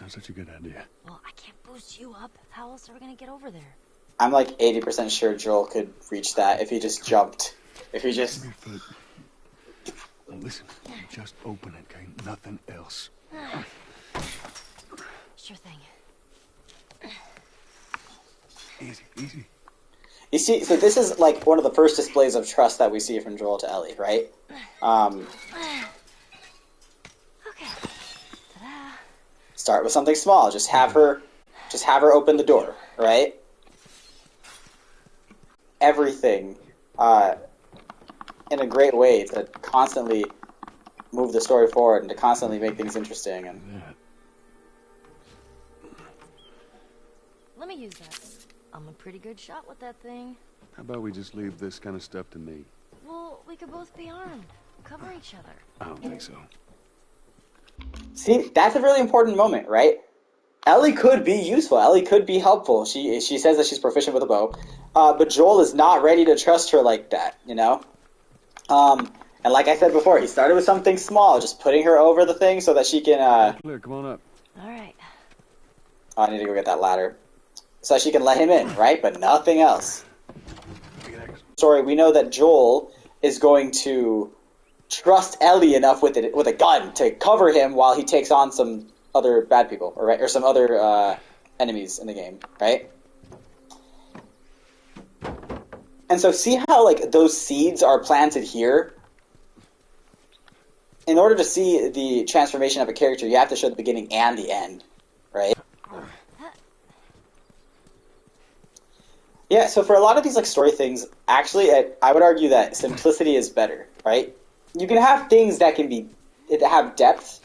not such a good idea. Well, I can't boost you up. How else are we gonna get over there? I'm like 80% sure Joel could reach that if he just jumped. If he just... Your foot. Now listen, just open it, okay? Nothing else. Sure thing. Easy, easy. You see, so this is like one of the first displays of trust that we see from Joel to Ellie, right? Okay. Ta-da. Start with something small. Just have her open the door, right? Everything in a great way to constantly move the story forward and to constantly make things interesting. And Let me use that. I'm a pretty good shot with that thing. how about we just leave this kind of stuff to me? Well, we could both be armed. Cover each other. I don't think so. see, that's a really important moment, right? Ellie could be useful. Ellie could be helpful. She says that she's proficient with a bow, but Joel is not ready to trust her like that, you know? And like I said before, he started with something small, just putting her over the thing so that she can... Clear, come on up. All right. Oh, I need to go get that ladder. So she can let him in, right? But nothing else. Story, we know that Joel is going to trust Ellie enough with a gun to cover him while he takes on some other bad people, or some other enemies in the game, right? And so see how like those seeds are planted here? In order to see the transformation of a character, you have to show the beginning and the end, right? Yeah, so for a lot of these like story things, actually, I would argue that simplicity is better, right? You can have things that have depth,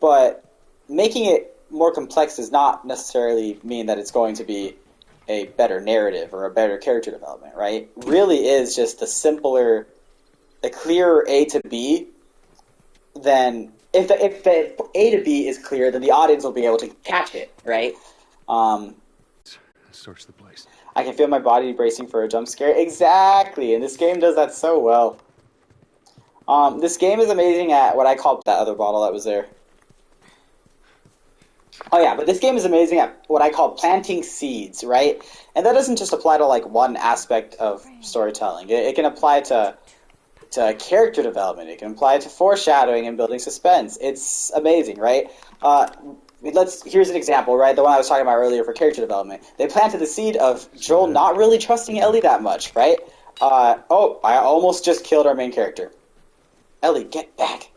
but making it more complex does not necessarily mean that it's going to be a better narrative or a better character development, right? Really is just a clearer A to B. Then if the A to B is clear, then the audience will be able to catch it, right? Search the place. I can feel my body bracing for a jump scare. Exactly, and this game does that so well. This game is amazing at what I call that other bottle that was there. Oh yeah, but this game is amazing at what I call planting seeds, right? And that doesn't just apply to like one aspect of storytelling. It can apply to character development. It can apply to foreshadowing and building suspense. It's amazing, right? Here's an example, right? The one I was talking about earlier for character development. They planted the seed of Joel not really trusting Ellie that much, right? I almost just killed our main character. Ellie, get back.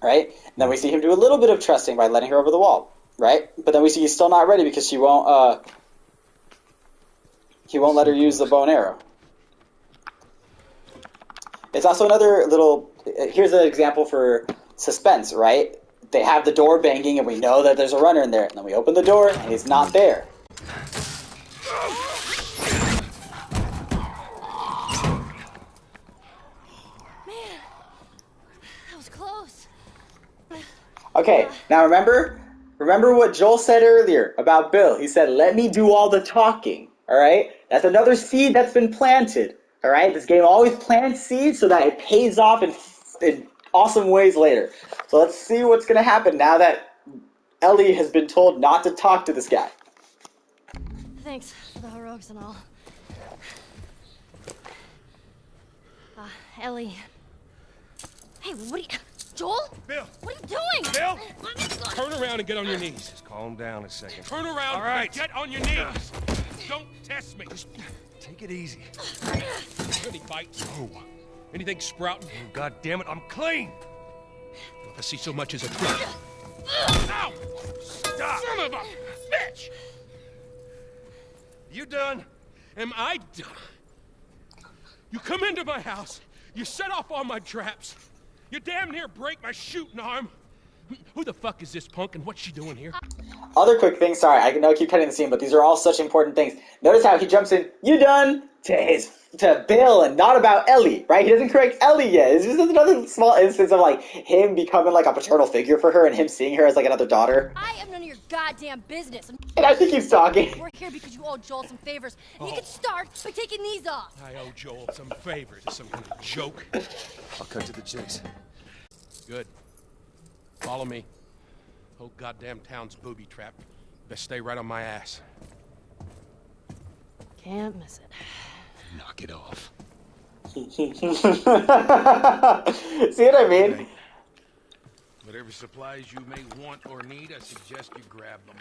Right? And then we see him do a little bit of trusting by letting her over the wall, right? But then we see he's still not ready because he won't let her use the bow and arrow. It's also another little... Here's an example for suspense, right? They have the door banging and we know that there's a runner in there. And then we open the door and he's not there. Man, that was close. Okay, now remember what Joel said earlier about Bill. He said, let me do all the talking, all right? That's another seed that's been planted, all right? This game always plants seeds so that it pays off in awesome ways later. So let's see what's going to happen now that Ellie has been told not to talk to this guy. Thanks for the heroics and all. Ellie. Hey, what are you... Joel? Bill! What are you doing? Bill! Let me go. Turn around and get on your knees. Just calm down a second. Turn around All right. and get on your knees. Don't test me. Just take it easy. Any bites? Oh. Anything sprouting? Oh, God damn it, I'm clean! If I see so much as a trick. Ow! Stop! Son of a bitch! You done? Am I done? You come into my house, you set off all my traps, you damn near break my shooting arm. Who the fuck is this punk and what's she doing here? Other quick things, sorry, I know I keep cutting the scene, but these are all such important things. Notice how he jumps in, you done? to Bill and not about Ellie, right? He doesn't correct Ellie yet. It's just another small instance of like him becoming like a paternal figure for her and him seeing her as like another daughter. I am none of your goddamn business. And I think he's talking. We're here because you owe Joel some favors, and you can start by taking these off. I owe Joel some favors. Some kind of joke. I'll cut to the chase. Good. Follow me. Whole goddamn town's booby trapped. Best stay right on my ass. Can't miss it. Knock it off. See what I mean? Okay. Whatever supplies you may want or need, I suggest you grab them.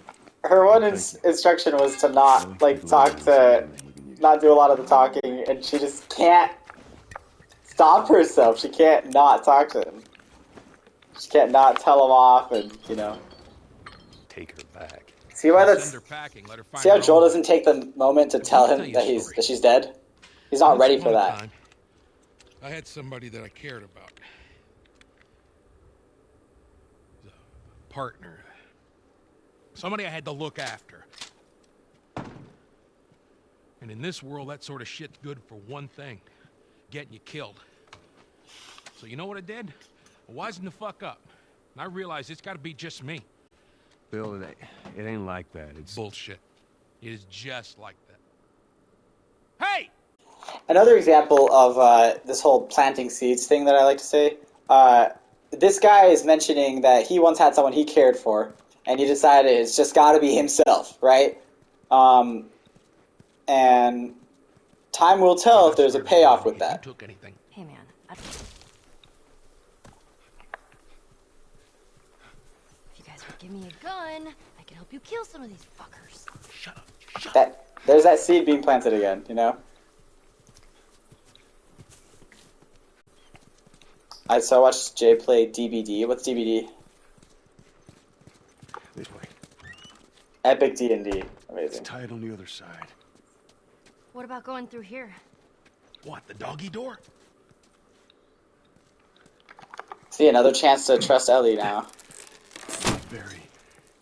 Her one instruction was to not like not do a lot of the talking, and she just can't stop herself. She can't not talk to him. She can't not tell him off, and you know. Take her back. See why Send that's. her packing. Let her find See how her Joel own. doesn't take the moment to tell Let me him tell that you a story. she's dead. He's not ready Once for upon a that. time, I had somebody that I cared about. A partner. Somebody I had to look after. And in this world, that sort of shit's good for one thing. Getting you killed. So you know what I did? I wisened the fuck up. And I realized it's gotta be just me. Bill, it ain't like that. It's Bullshit. It is just like that. Hey! Another example of this whole planting seeds thing that I like to say. This guy is mentioning that he once had someone he cared for, and he decided it's just got to be himself, right? And time will tell if there's a payoff with that. You took anything. Hey, man. If you guys would give me a gun, I could help you kill some of these fuckers. Shut up. There's that seed being planted again, you know? So I watched Jay play DBD. What's DBD? this way. Epic D&D. It's Amazing. tied on the other side. What about going through here? What, the doggy door? See, another chance to trust Ellie now. Very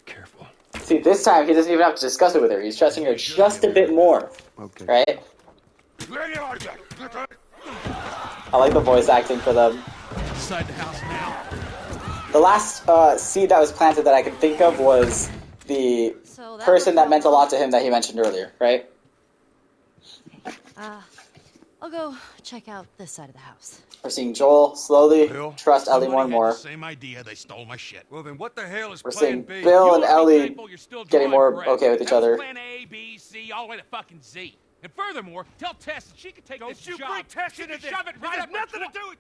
careful. See, this time he doesn't even have to discuss it with her. He's trusting her just a bit more, Okay. right? I like the voice acting for them. Inside the house now. The last seed that was planted that I could think of was the So that person that was meant a all- lot to him that he mentioned earlier, right? I'll go check out this side of the house. We're seeing Joel slowly Bill? trust Ellie more and Somebody more. had the same idea. They stole my shit. Well, then what the hell is We're plan seeing B? Bill You and ought to be Ellie thankful you're still getting drawing more breath. okay with each That was other. plan A, B, C, all the way to fucking Z. And furthermore, tell Tess that she can take this you job. bring Tess She into can this. shove it This right has up her nothing to throat. do with...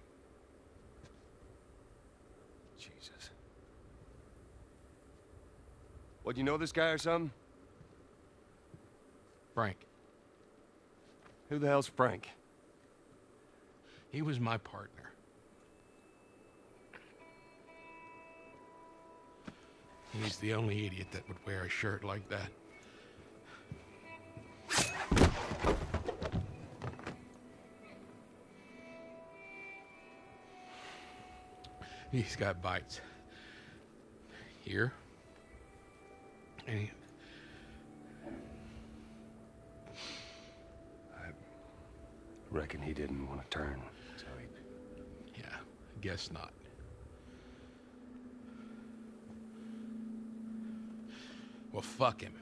Jesus. What, you know this guy or something? Frank, Who the hell's Frank? he was my partner. He's the only idiot that would wear a shirt like that. He's got bites. Here. And he... Reckon he didn't want to turn, so he... Yeah, guess not. Well, fuck him.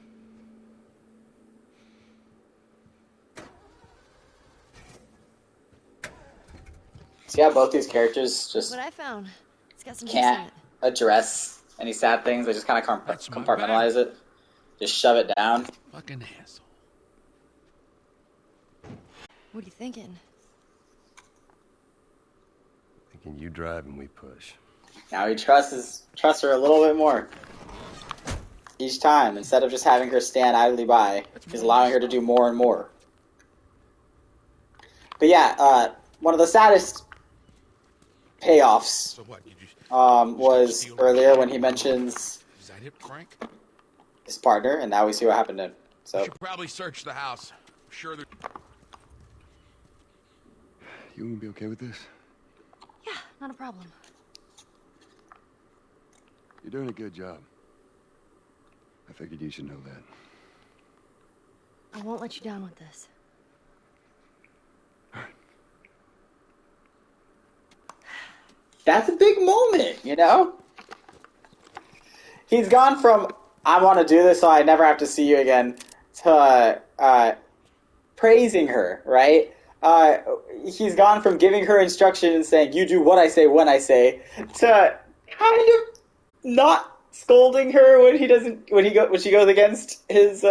See how both these characters just What I found, it's got some juice in can't it. address any sad things. They just kind of That's my compartmentalize it. Just shove it down. Fucking asshole. What are you thinking? Thinking you drive and we push. Now he trusts her a little bit more. Each time, instead of just having her stand idly by, he's allowing her to do more and more. But yeah, one of the saddest payoffs So what, you just... was earlier when he mentions Is that it, Frank? his partner, and now we see what happened to him. We So should probably search the house. I'm sure there... You gonna be okay with this? Yeah, not a problem. You're doing a good job. I figured you should know that. I won't let you down with this. that's a big moment, you know? He's gone from, I want to do this so I never have to see you again, to praising her, right? He's gone from giving her instruction and saying, you do what I say when I say, to kind of not scolding her when she goes against his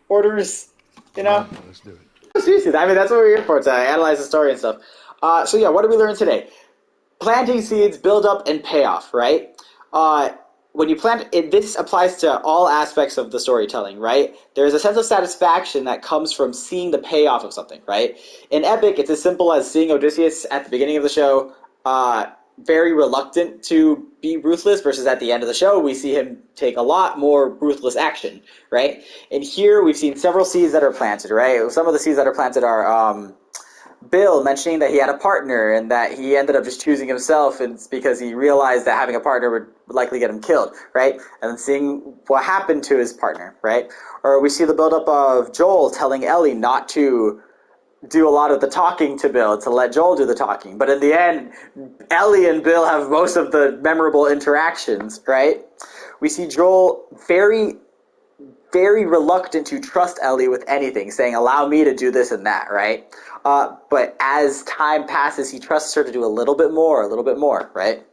orders, you know? Come on, let's do it. Seriously, I mean, that's what we're here for, to analyze the story and stuff. So yeah, what did we learn today? Planting seeds, build up, and payoff, right? When you plant it, this applies to all aspects of the storytelling, right? There's a sense of satisfaction that comes from seeing the payoff of something, right? In Epic, it's as simple as seeing Odysseus at the beginning of the show, very reluctant to be ruthless, versus at the end of the show, we see him take a lot more ruthless action, right? And here, we've seen several seeds that are planted, right? Some of the seeds that are planted are Bill mentioning that he had a partner and that he ended up just choosing himself, and it's because he realized that having a partner would likely get him killed, right? And then seeing what happened to his partner, right? Or we see the buildup of Joel telling Ellie not to do a lot of the talking to Bill, to let Joel do the talking. But in the end, Ellie and Bill have most of the memorable interactions, right? We see Joel very reluctant to trust Ellie with anything, saying, allow me to do this and that, right? But as time passes, he trusts her to do a little bit more, right?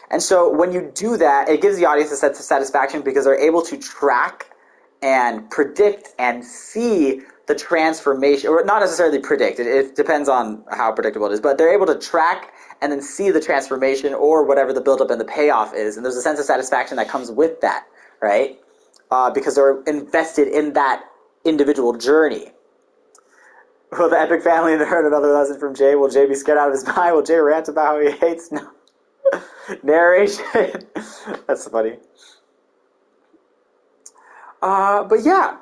And so when you do that, it gives the audience a sense of satisfaction because they're able to track and predict and see the transformation, or not necessarily predict, it depends on how predictable it is, but they're able to track and then see the transformation or whatever the buildup and the payoff is, and there's a sense of satisfaction that comes with that, right? Because they're invested in that individual journey. Will the epic family learn another lesson from Jay? Will Jay be scared out of his mind? Will Jay rant about how he hates narration? That's funny. But yeah.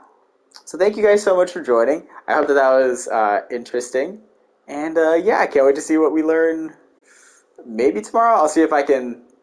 So thank you guys so much for joining. I hope that was interesting. And yeah, I can't wait to see what we learn maybe tomorrow. I'll see if I can